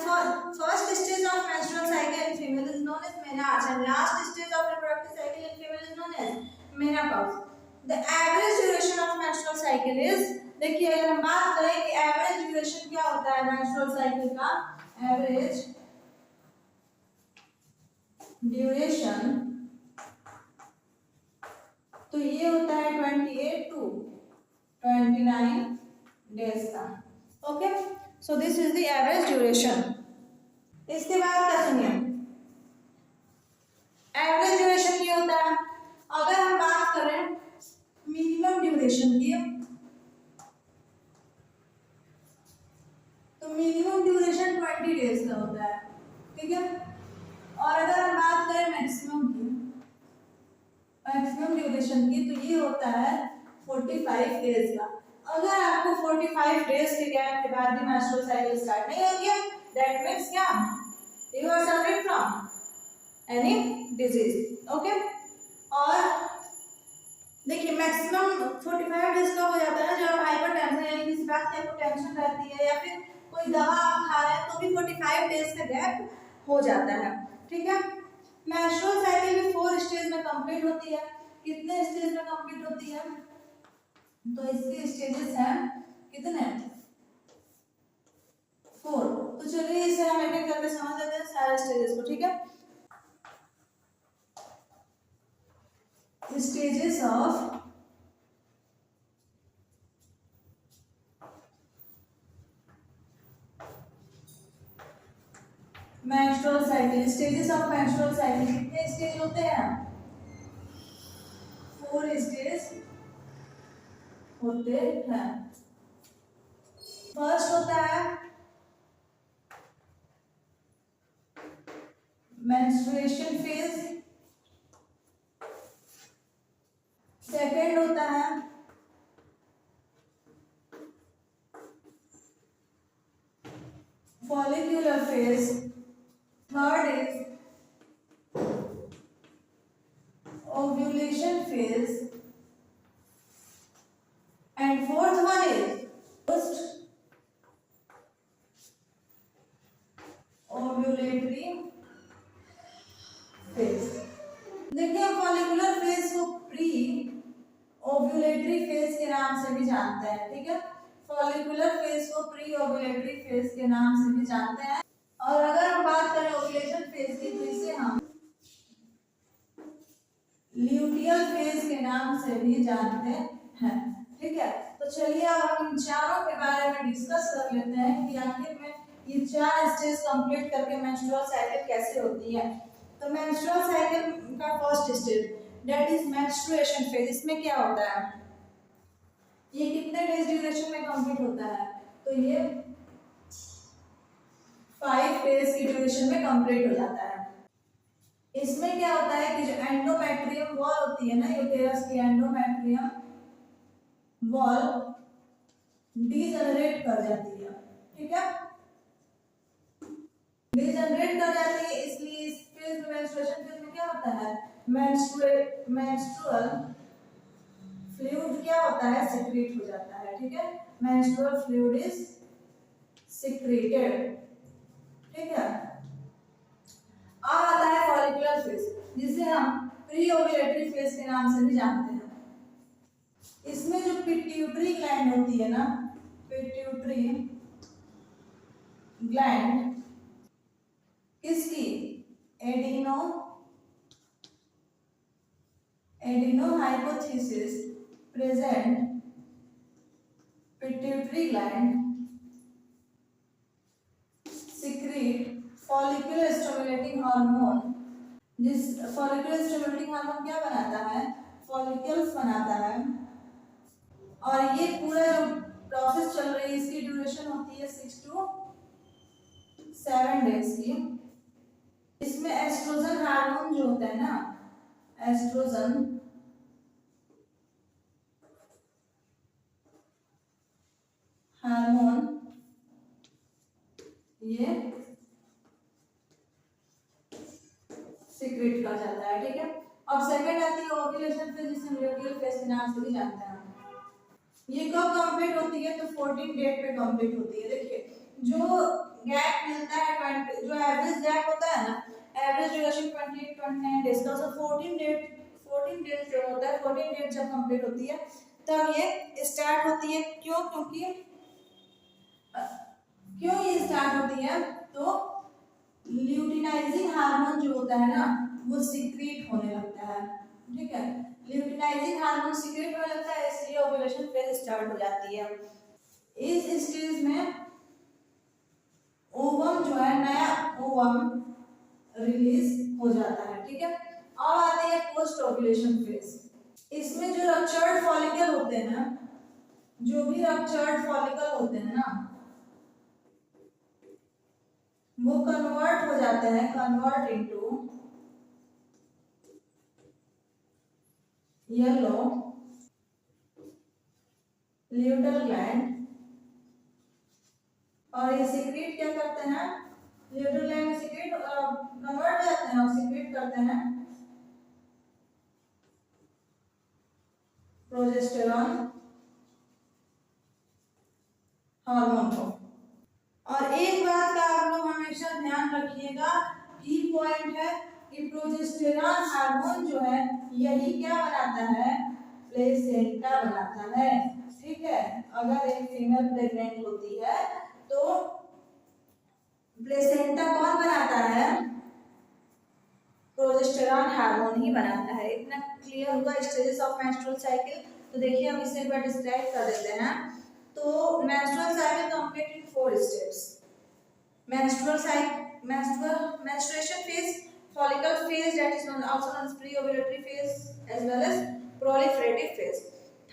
first stage of menstrual cycle in female is known as menarche and last stage of reproductive cycle in female is known as menopause. The average duration of menstrual cycle is, देखिए अगर हम बात करें कि average duration क्या होता है menstrual cycle का, एवरेज ड्यूरेशन तो ये होता है 28 to 29 डेज का। Okay, so this is the average duration. इसके बाद क्या सुनिए, एवरेज ड्यूरेशन ये होता है, अगर हम बात करें मिनिमम ड्यूरेशन की, तो मिनिमम ड्यूरेशन 20 डेज का होता है, ठीक है, और अगर हम बात करें मैक्सिमम ड्यूरेशन की तो ये होता है 45 डेज का। अगर आपको 45 डेज के गैप के बाद भी मेंस्ट्रुअल साइकिल स्टार्ट नहीं होती है, दैट मींस क्या, you are suffering from any disease. Okay, और देखिए मैक्सिमम 45 डेज का हो जाता है जब हाइपरटेंशन यानी किसी बात की आपको टेंशन रहती है या फिर कोई दवा आप खा रहे हैं तो भी 45 डेज का गैप हो जाता है, ठीक है। मेंस्ट्रुअल साइकिल भी 4 स्टेज में कंप्लीट होती है। कितने स्टेज में कंप्लीट होती है, तो इसके स्टेजेस हैं कितने, 4। तो चलिए इसे हम एक एक करके समझ लेते हैं सारे स्टेजेस को, ठीक है। Stages of menstrual cycle, stages of menstrual cycle कितने स्टेज होते हैं, 4 स्टेज होते हैं। फर्स्ट होता है मेंस्ट्रुएशन फेज, सेकेंड होता है follicular phase, third is ovulation phase and fourth one is post ovulatory phase। देखिए फॉलिकुलर फेज को प्री ओव्यूलेटरी फेज के नाम से भी जानते हैं, ठीक है, फॉलिकुलर फेज को प्री ओव्यूलेटरी फेज के नाम से भी जानते हैं। और अगर हम बात करें ओव्यूलेशन फेज की तो इसे हम ल्यूटियल फेज के नाम से भी जानते हैं, ठीक है। तो चलिए अब हम इन चारों के बारे में डिस्कस कर लेते हैं कि आखिर में ये 4 स्टेज कंप्लीट करके मेंस्ट्रुअल साइकिल कैसे होती है। तो मेंस्ट्रुअल साइकिल का first stage that is menstruation phase, इसमें क्या होता है, ये कितने डेज ड्यूरेशन में कंप्लीट होता है, तो ये 5 डेज की ड्यूरेशन में कंप्लीट हो जाता है। इसमें क्या होता है कि जो एंडोमेट्रियम वॉल होती है ना, यूटेरस की एंडोमेट्रियम वॉल डीजनरेट कर जाती है, ठीक है। मेंस्ट्रुएशन फेज में क्या होता है, मेंस्ट्रुअल फ्लूइड क्या होता है, सिक्रीट हो जाता है, ठीक है, मेंस्ट्रुअल फ्लूइड इज सिक्रीटेड, ठीक है। अब आता है फॉलिकुलर फेज, जिसे हम प्री ओव्यूलेटरी फेज के नाम से भी जानते हैं। इसमें जो पिट्यूटरी ग्लैंड होती है ना, पिट्यूटरी ग्लैंड किसकी, adenohypophysis present pituitary gland secrete follicular stimulating hormone, जिस फॉलिकुलर स्टिमुलेटिंग हार्मोन क्या बनाता है, फॉलिकल्स बनाता है। और ये पूरा जो प्रोसेस चल रही है इसकी ड्यूरेशन होती है 6 to 7 डेज की। इसमें एस्ट्रोजन हार्मोन जो होता है ना, एस्ट्रोजन हार्मोन ये सीक्रेट कहा जाता है, ठीक है। अब सेकंड आती है ओव्यूलेशन फेज, जिसे हम ल्यूटियल फेज के नाम से भी जानते हैं। ये कब कंप्लीट होती है, तो 14 डेट पे कंप्लीट होती है। देखिए जो गैप मिलता है 20, जो एवरेज गैप होता है ना, एवरेज ड्यूरेशन 28-29 डेज का, उसका 14 डेज जो होता है, 14 डेज जब कंप्लीट होती है तब ये स्टार्ट होती है। क्यों, क्यों ये स्टार्ट होती है, तो ल्यूटिनाइजिंग हार्मोन जो होता है ना वो सीक्रेट होने लगता है, ठीक है। ल्यूटिनाइजिंग हार्मोन सीक्रेट होने लगता है, इसलिए ओव्यूलेशन फेज स्टार्ट हो जाती है। इस स्टेज में ओवम जो है, नया ओवम रिलीज हो जाता है, ठीक है। अब आती है पोस्ट ओव्यूलेशन फेज। इसमें जो रप्चर्ड फॉलिकल होते हैं ना, जो भी रप्चर्ड फॉलिकल होते हैं ना, वो कन्वर्ट हो जाते हैं, convert into yellow luteal gland. और ये सीक्रेट क्या करते हैं, ल्यूटल ग्लैंड सीक्रेट कन्वर्ट हो जाते हैं और सीक्रेट करते हैं प्रोजेस्टेरॉन हार्मोन को। और एक बात का आप लोग हमेशा ध्यान रखिएगा, की पॉइंट है कि प्रोजेस्टेरॉन हार्मोन जो है यही क्या बनाता है, प्लेसेंटा बनाता है, ठीक है। अगर एक फीमेल प्रेग्नेंट होती है तो प्लेसेंटा कौन बनाता है, प्रोजेस्टेरॉन हार्मोन ही बनाता है। इतना क्लियर होगा स्टेजेस ऑफ मेंस्ट्रुअल साइकिल। तो देखिए हम इसे एक बार डिस्क्राइब कर देते हैं। तो menstrual cycle complete in 4 steps. menstruation phase, follicle phase, that is also known as pre-ovulatory phase, as well as proliferative phase.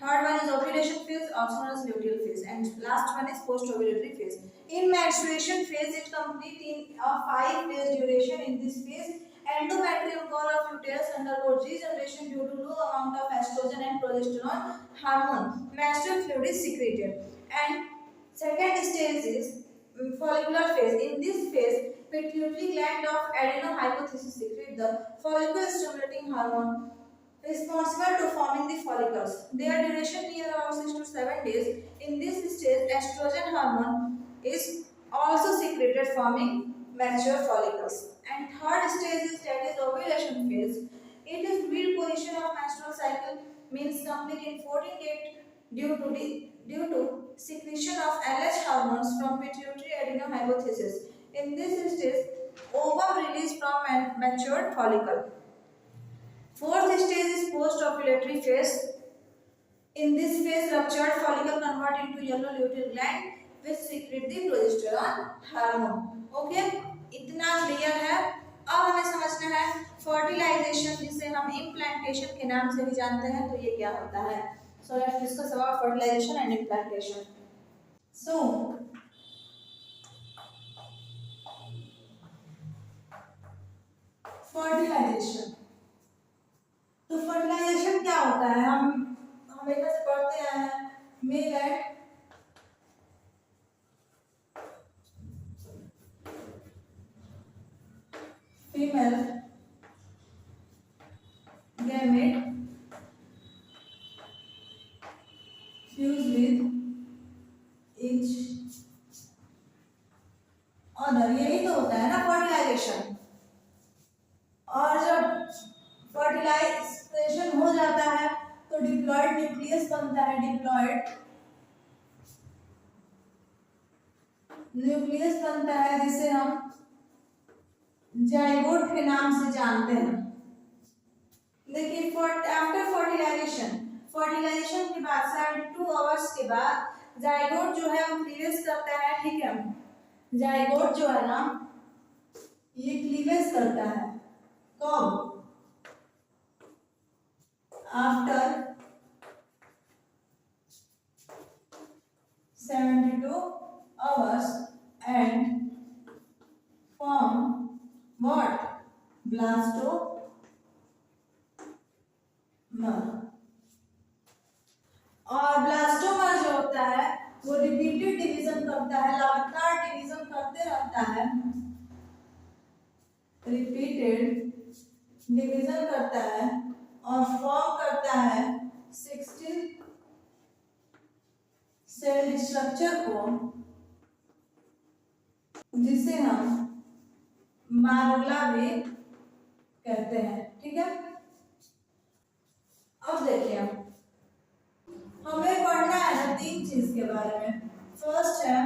Third one is ovulation phase, also known as luteal phase, and last one is post-ovulatory phase. In menstruation phase, it complete in a 5 days duration. In this phase, endometrium wall of uterus undergoes regeneration due to low amount of estrogen and progesterone hormone. Menstrual fluid is secreted, and second stage is follicular phase. In this phase, pituitary gland of adenohypophysis secrete the follicle stimulating hormone responsible to forming the follicles. Their duration near around 6 to 7 days. In this stage, estrogen hormone is also secreted, forming mature follicles. And third stage is, that is ovulation phase. It is mid position of menstrual cycle, means complete in 14 days due to secretion of LH hormones from pituitary adenohypophysis. In this stage, ovum release from matured follicle. Fourth stage is post-ovulatory phase. In this phase, ruptured follicle convert into yellow luteal gland which secrete the progesterone hormone. Okay, इतना clear है। अब हमें समझना है fertilisation, जिसे हम implantation के नाम से भी जानते हैं, तो ये क्या होता है। So let's discuss about fertilization and implantation. So fertilization, तो फर्टिलाइजेशन क्या होता है, हम हमेशा से पढ़ते आए हैं, मेल एंड फीमेल अदर, यही तो होता है ना फर्टिलाइजेशन। और जब फर्टिलाइजेशन हो जाता है तो डिप्लॉयड न्यूक्लियस बनता है, डिप्लॉयड न्यूक्लियस बनता है जिसे हम जाइगोट के नाम से जानते हैं। देखिए आफ्टर फर्टिलाइजेशन, फर्टिलाइजेशन के बाद 72 आवर्स के बाद जाइगोट जो है वो क्लीवेज करता है, ठीक है। जाइगोट जो है ना ये क्लीवेज करता है कब? After 72 hours and form what? Blastoma। और ब्लास्टोमा जो होता है वो रिपीटेड डिवीजन करता है, लगातार डिवीजन करते रहता है, रिपीटेड डिवीजन करता है और फॉर्म करता है 16 सेल स्ट्रक्चर को, जिसे हम मारुला भी कहते हैं, ठीक है। अब देखिए हमें पढ़ना है ना 3 चीज के बारे में। फर्स्ट है,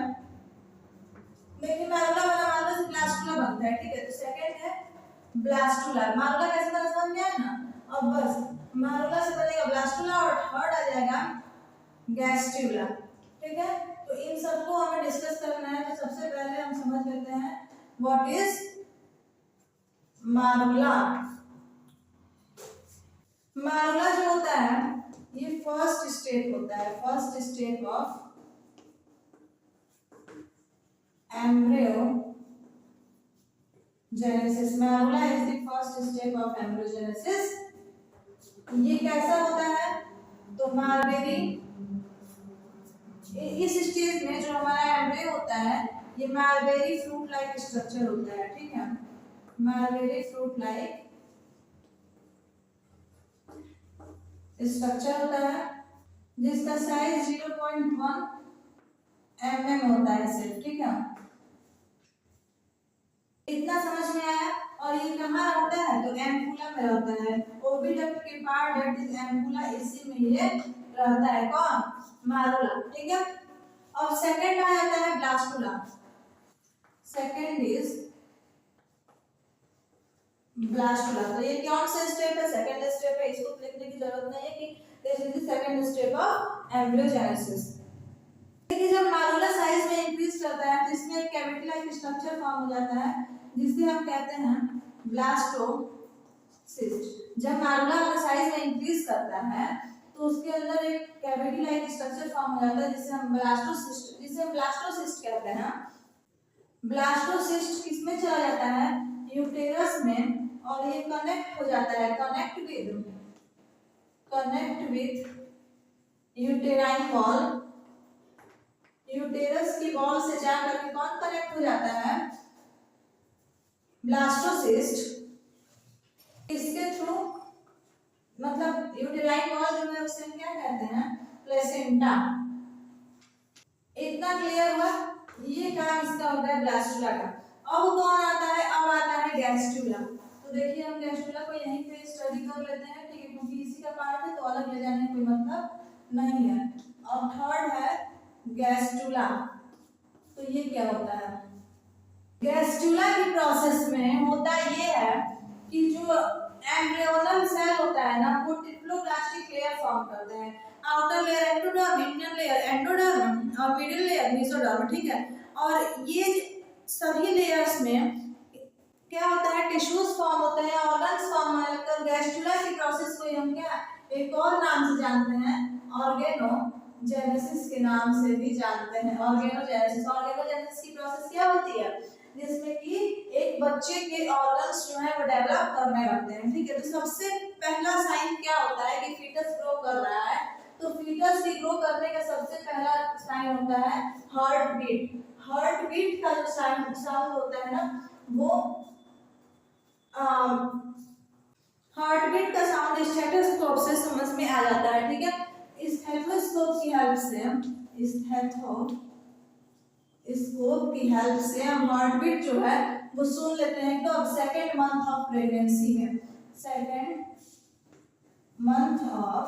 देखिए मारुला वाला मारुला से ब्लास्टुला बनता है, ठीक है। तो सेकंड है ब्लास्टुला, मारुला कैसे बना समझ में आया ना। अब बस मारुला से बनेगा ब्लास्टुला और थर्ड आ जाएगा गैस्ट्रुला, ठीक है। तो इन सबको हमें डिस्कस करना है। तो सबसे पहले हम समझ लेते हैं व्हाट इज मारुला। मारुला जो होता है ये फर्स्ट स्टेप होता है, first step of embryogenesis. Morula is the first step of embryogenesis. ये कैसा होता है? तो मार्बेरी, इस स्टेज में जो हमारा एम्ब्रियो होता है ये मार्बेरी फ्रूट लाइक स्ट्रक्चर होता है, ठीक है। मार्बेरी फ्रूट लाइक स्ट्रक्चर होता है जिसका साइज 0.1 mm होता है सिर्फ, ठीक है। इतना समझ में आया। और ये कहाँ रहता है? तो एम्पुला में रहता है, ओविडक्ट के पार्ट दैट इज एम्पुला, इसी में ये रहता है। कौन? मारुला, ठीक है। और सेकंड आ जाता है ब्लास्टुला। Second is blastula. तो ये कौन सा स्टेप है? सेकंड स्टेप है, इसको लिखने की जरूरत नहीं है कि this is the second step of embryogenesis. देखिए जब मारुला साइज में इंक्रीज करता है तो इसमें एक कैविटी लाइक स्ट्रक्चर फॉर्म हो जाता है जिसे हम कहते हैं ब्लास्टोसिस्ट। जब मारुला अपने साइज में इंक्रीज करता है तो उसके अंदर एक कैविटी लाइक स्ट्रक्चर फॉर्म हो जाता है जिसे हम ब्लास्टोसिस्ट कहते हैं। ब्लास्टोसिस्ट किसमें चला जाता है? यूटेरस में, और ये कनेक्ट हो जाता है, connect with uterine wall. Uterus की वॉल से जाकर के कौन कनेक्ट हो जाता है? ब्लास्टोसिस्ट। इसके थ्रू, मतलब यूटेराइन वॉल जो है उसे हम क्या कहते हैं? प्लेसेंटा। इतना क्लियर हुआ? ये काम इसका होता है ब्लास्टुला का। अब कौन आता है? अब आता है गैस्ट्रुला। तो देखिए हम गैस्ट्रुला को यहीं पे स्टडी कर लेते हैं, ठीक है, क्योंकि इसी का पार्ट है तो अलग ले जाने का कोई मतलब नहीं है। अब थर्ड है गैस्ट्रुला। तो ये क्या होता है? गैस्ट्रुला की प्रोसेस में होता ये है कि जो एम्ब्रियोनल सेल होता है ना वो ट्रिप्लोप्लास्टिक लेयर फॉर्म करते हैं। Outer layer ectoderm, inter layer endoderm और मिडिल लेयर मेसोडर्म, ठीक है। और ये सभी लेयर्स में क्या होता है? टिश्यूज फॉर्म होते हैं, ऑर्गन्स फॉर्म होते हैं। तो गैस्ट्रुला की प्रोसेस को हम क्या एक और नाम से जानते हैं? ऑर्गेनोजेनेसिस के नाम से भी जानते हैं। ऑर्गेनोजेनेसिस। ऑर्गेनोजेनेसिस की प्रोसेस क्या होती है? जिसमें कि एक बच्चे के ऑर्गन्स जो है वो डेवलप करने लगते हैं, ठीक है। तो सबसे पहला साइन क्या होता है कि फीटस ग्रो कर रहा है? तो फीटस के ग्रो करने का सबसे पहला साइन होता है हार्ट बीट। हार्ट बीट का जो साउंड होता है ना वो हार्ट बीट का साउंड स्टेथोस्कोप से समझ में आ जाता है, ठीक है। स्टेथोस्कोप की हेल्प से स्कोप की हेल्प से हम हार्ट बीट जो है वो सुन लेते हैं। तो अब सेकेंड मंथ ऑफ प्रेगनेंसी में, सेकेंड मंथ ऑफ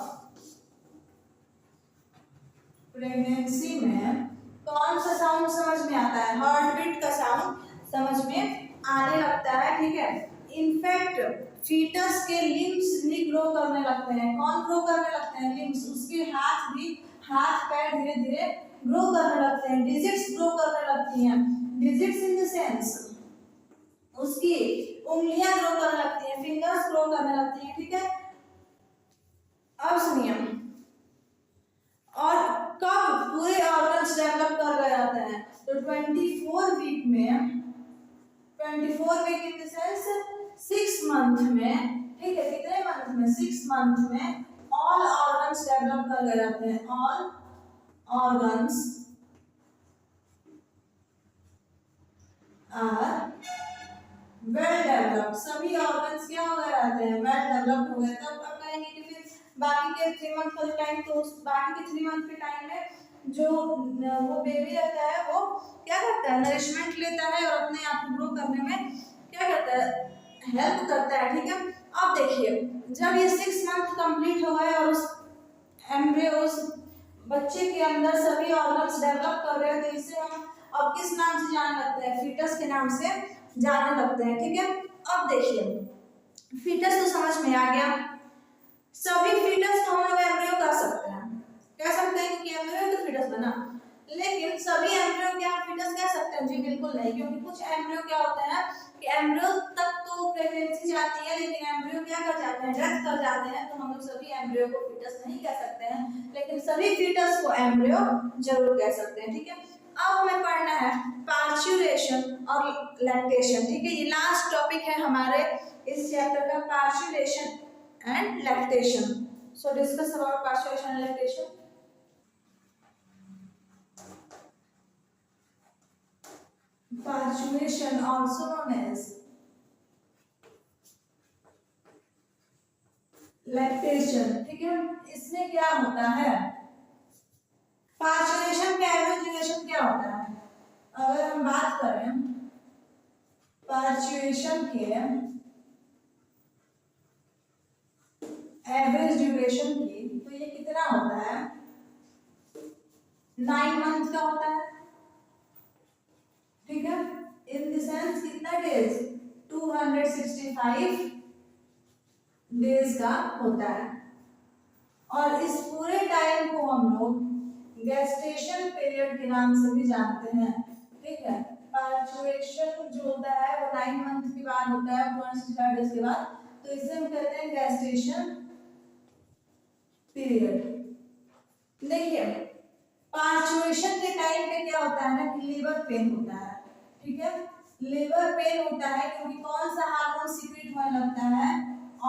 प्रेगनेंसी में कौन सा साउंड समझ में आता है? हार्ट बीट का साउंड समझ में आने लगता है, ठीक है। इनफैक्ट फीटस के लिम्स भी ग्रो करने लगते हैं। कौन ग्रो करने लगते हैं? लिम्स, उसके हाथ भी, हाथ पैर धीरे धीरे ग्रो करने लगते हैं। डिजिट्स ग्रो करने लगती हैं। डिजिट्स इन द सेंस उसकी उंगलियां ग्रो करने लगती हैं, फिंगर्स ग्रो करने लगती हैं, ठीक है। अब सुनिए, और कब पूरे ऑर्गन्स डेवलप कर रहे जाते हैं? तो 24 वीक में, 24 week in the sense 6 month में, ठीक है। कितने मंथ में? 6 मंथ में ऑल ऑर्गन्स डेवलप कर गए जाते हैं। All organs are well developed, सभी ऑर्गन्स क्या हो गए रहते हैं? वेल डेवलप्ड हो गए। तब अब कहेंगे कि फिर बाकी के 3 मंथ का टाइम, तो उस बाकी के 3 मंथ के टाइम में जो वो बेबी रहता है वो क्या करता है? नरिशमेंट लेता है और अपने आप को ग्रो करने में क्या करता है? हेल्प करता है, ठीक है। अब देखिए, जब ये 6 मंथ कंप्लीट हो गए और उस एम्ब्रियो, उस बच्चे के अंदर सभी ऑर्गन्स डेवलप कर रहे हैं, तो इसे हम अब किस नाम से जानने लगते हैं? फीटस के नाम से जानने लगते हैं, ठीक है। अब देखिए, फीटस तो समझ में आ गया। सभी फीटस को हम लोग एम्ब्रियो कह सकते हैं, कह सकते हैं कि एम्ब्रियो तो फीटस बना, लेकिन सभी एम्ब्रियो क्या फीटस कह सकते हैं? जी बिल्कुल नहीं, क्योंकि कुछ एम्ब्रियो क्या होता है कि एम्ब्रियो तक तो प्रेगनेंसी जाती है, लेकिन एम्ब्रियो क्या कर जाते हैं? डेथ कर जाते हैं। तो हम लोग सभी एम्ब्रियो को फीटस नहीं कह सकते हैं, लेकिन सभी फीटस को एम्ब्रियो जरूर कह सकते हैं, ठीक है। अब हमें पढ़ना है पार्चुरेशन और लैक्टेशन, ठीक है। ये लास्ट टॉपिक है हमारे इस चैप्टर का, parturition and lactation. So discuss about parturition and lactation. Parturition also known as lactation, ठीक है। इसमें क्या होता है? पार्चुरेशन का एवरेज ड्यूरेशन क्या होता है? अगर हम बात करें पार्चुरेशन के एवरेज ड्यूरेशन की, तो ये कितना होता है? 9 मंथ का होता है, ठीक है। इन द सेंस कितना डेज? 265 डेज का होता है। और इस पूरे टाइम को हम लोग गेस्टेशन पीरियड के नाम से भी जानते हैं, ठीक है। पार्चुरेशन जो होता है वो 9 मंथ के बाद होता है, 265 डेज के बाद, तो इसे हम कहते हैं गेस्टेशन पीरियड। देखिए, पार्चुरेशन के टाइम पे क्या होता है ना कि लीवर पेन होता है, ठीक है। लीवर पेन होता है क्योंकि कौन सा हार्मोन सीक्रेट होने लगता है?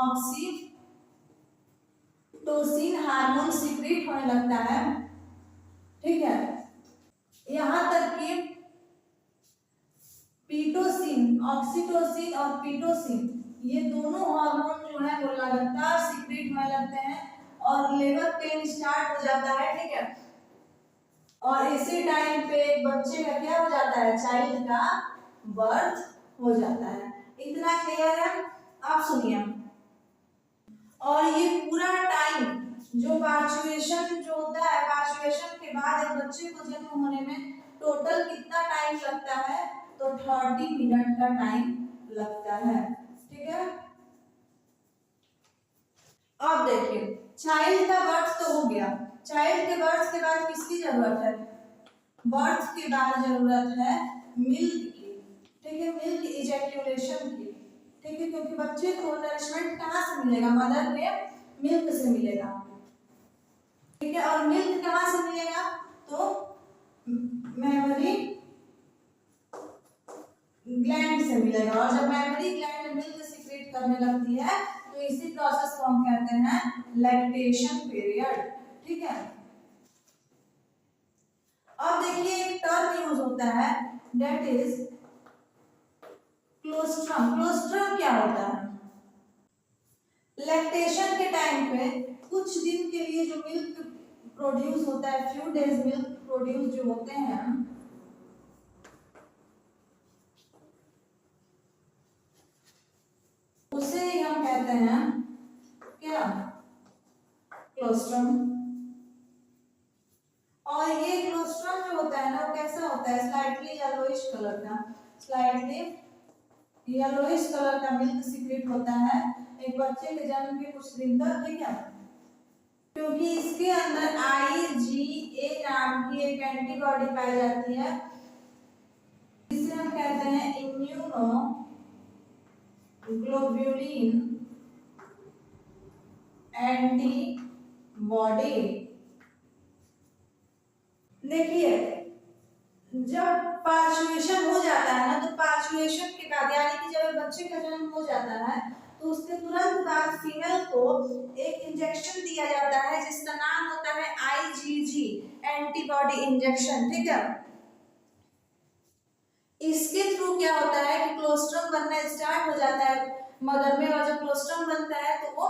ऑक्सीटोसिन हार्मोन सीक्रेट होने लगता है, ठीक है। यहां तक कि पीटोसिन, ऑक्सीटोसिन और पीटोसिन, ये दोनों हार्मोन जो है वो लगातार सीक्रेट होने लगते हैं और लीवर पेन स्टार्ट हो जाता है, ठीक है। और इसी टाइम पे एक बच्चे का क्या हो जाता है? चाइल्ड का बर्थ हो जाता है। इतना क्लियर है? आप सुनिए, और ये पूरा टाइम जो पार्चुरेशन जो होता है, पार्चुरेशन के बाद एक बच्चे को जन्म होने में टोटल कितना टाइम लगता है? तो 30 मिनट का टाइम लगता है, ठीक है। अब देखिए, चाइल्ड का बर्थ तो हो गया। चाइल्ड के बर्थ के बाद किसकी जरूरत है? बर्थ के बाद जरूरत है मिल्क की, ठीक है। मिल्क इजैक्यूलेशन की, ठीक है, क्योंकि बच्चे को नरिशमेंट कहाँ से मिलेगा? मदर के मिल्क से मिलेगा, ठीक है। और मिल्क कहाँ से मिलेगा? तो मेमोरी ग्लैंड से मिलेगा। और जब मेमोरी ग्लैंड मिल्क सीक्रेट करने लगती है तो इसी प्रोसेस को हम कहते हैं लैक्टेशन पीरियड, ठीक है। अब देखिए, एक टर्म यूज होता है दैट इज क्लोस्ट्रम। क्लोस्ट्रम क्या होता है? लैक्टेशन के टाइम पे कुछ दिन के लिए जो मिल्क प्रोड्यूस होता है, फ्यू डेज मिल्क प्रोड्यूस जो होते हैं, क्लोस्ट्रम। और ये क्लोस्ट्रम जो होता है ना वो कैसा होता है, स्लाइटली येलोइश कलर का, स्लाइटली येलोइश कलर का मिल्क सीक्रेट होता है एक बच्चे के जन्म के कुछ दिन तक, ठीक है। क्योंकि इसके अंदर IgA नाम की एक एंटीबॉडी पाई जाती है, जिसे हम कहते हैं इम्यूनो ग्लोब्यूलिन एंटीबॉडी। देखिए जब पार्चुएशन हो जाता है ना, तो पार्चुएशन के बाद यानी कि जब बच्चे का जन्म हो जाता है तो उसके तुरंत बाद फीमेल को एक इंजेक्शन दिया जाता है जिसका नाम होता है IgG एंटीबॉडी इंजेक्शन, ठीक है। इसके थ्रू क्या होता है कि क्लोस्ट्रम बनना स्टार्ट हो जाता है मदर में, और जब क्लोस्ट्रम बनता है तो वो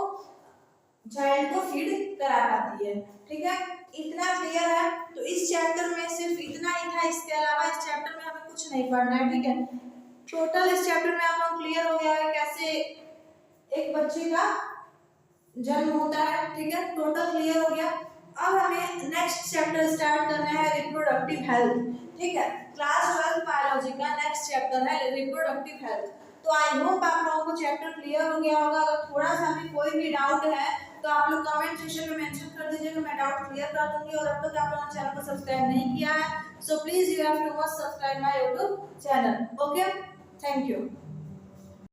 चाइल्ड को फीड करा पाती है, ठीक है। इतना क्लियर है। तो इस चैप्टर में सिर्फ इतना ही था, इसके अलावा इस चैप्टर में हमें कुछ नहीं पढ़ना है, ठीक है। टोटल इस चैप्टर में आप लोग क्लियर हो गया है कैसे एक बच्चे का जन्म होता है, ठीक है, टोटल क्लियर हो गया। अब हमें नेक्स्ट चैप्टर स्टार्ट करना है रिप्रोडक्टिव हेल्थ, ठीक है। क्लास 12 बायोलॉजी का नेक्स्ट चैप्टर है रिप्रोडक्टिव हेल्थ। तो आई होप आप लोगों को चैप्टर क्लियर हो गया होगा। अगर थोड़ा सा भी कोई भी डाउट है तो आप लोग कमेंट सेक्शन में मेंशन कर दीजिएगा, मैं डाउट क्लियर कर दूंगी। और अब तक आप लोगों ने चैनल को सब्सक्राइब नहीं किया है, so please you have to must subscribe my YouTube channel, okay. Thank you.